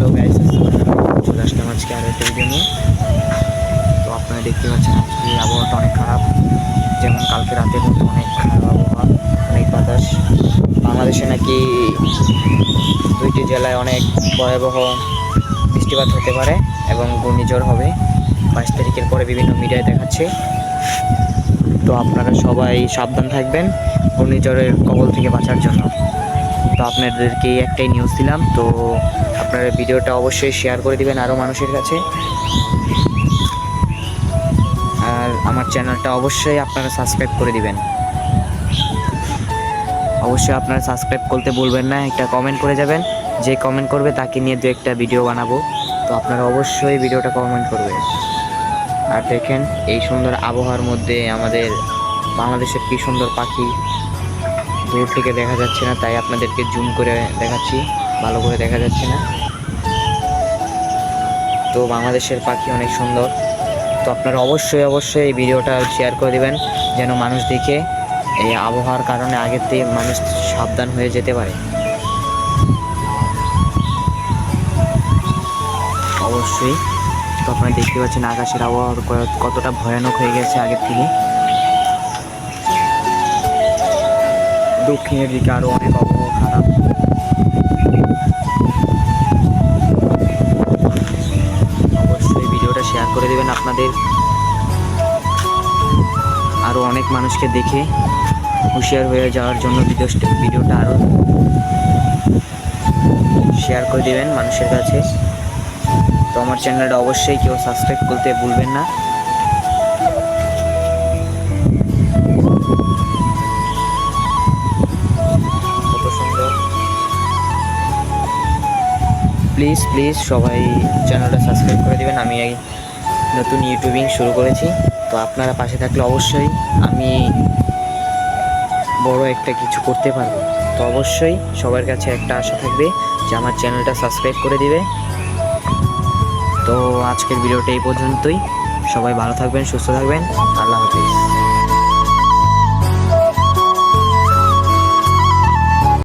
Hello guys, চলে আসলাম আজকে আরও একটা ভিডিও নিয়ে। তো আপনারা দেখতে পাচ্ছেন আজকে আবহাওয়াটা অনেক খারাপ, যেমন কালকে রাতের মতো অনেক খারাপ আবহাওয়া, অনেক বাতাস। বাংলাদেশে নাকি 2টি জেলায় অনেক ভয়াবহ বৃষ্টিপাত হতে পারে এবং ঘূর্ণিঝড় হবে 22 তারিখের পরে, বিভিন্ন মিডিয়ায় দেখাচ্ছে। তো আপনারা সবাই সাবধান থাকবেন ঘূর্ণিঝড়ের কবল থেকে বাঁচার জন্য। তো আপনাদেরকে একটাই নিউজ দিলাম। তো আপনারা ভিডিওটা অবশ্যই শেয়ার করে দিবেন আরও মানুষের কাছে, আর আমার চ্যানেলটা অবশ্যই আপনারা সাবস্ক্রাইব করে দিবেন। অবশ্যই আপনারা সাবস্ক্রাইব করতে বলবেন না, একটা কমেন্ট করে যাবেন। যে কমেন্ট করবে তাকে নিয়ে 2-1টা ভিডিও বানাবো। তো আপনারা অবশ্যই ভিডিওটা কমেন্ট করবেন। আর দেখেন এই সুন্দর আবহাওয়ার মধ্যে আমাদের বাংলাদেশের কী সুন্দর পাখি, দূর থেকে দেখা যাচ্ছে না, তাই আপনাদেরকে জুম করে দেখাচ্ছি, ভালো করে দেখা যাচ্ছে না। তো বাংলাদেশের পাখি অনেক সুন্দর। তো আপনারা অবশ্যই এই ভিডিওটা শেয়ার করে দেবেন, যেন মানুষ দেখে এই আবহাওয়ার কারণে আগের থেকে মানুষ সাবধান হয়ে যেতে পারে। অবশ্যই। তো আপনারা দেখতে পাচ্ছেন আকাশের আবহাওয়া কতটা ভয়ানক হয়ে গেছে আগের থেকে। দক্ষিণের দিকে আরও অনেক আবহাওয়া খারাপ। অবশ্যই ভিডিওটা শেয়ার করে দেবেন আপনাদের আরও অনেক মানুষকে দেখে হুঁশিয়ার হয়ে যাওয়ার জন্য। ভিডিওটা আরও শেয়ার করে দেবেন মানুষের কাছে। তো আমার চ্যানেলটা অবশ্যই কেউ সাবস্ক্রাইব করতে ভুলবেন না। কত সুন্দর! প্লিজ সবাই চ্যানেলটা সাবস্ক্রাইব করে দেবেন। আমি এই নতুন ইউটিউবিং শুরু করেছি, তো আপনারা পাশে থাকলে অবশ্যই আমি বড় একটা কিছু করতে পারবো। তো অবশ্যই সবার কাছে একটা আশা থাকবে যে আমার চ্যানেলটা সাবস্ক্রাইব করে দিবে। তো আজকের ভিডিওটা এই পর্যন্তই। সবাই ভালো থাকবেন, সুস্থ থাকবেন। আল্লাহ হাফিজ।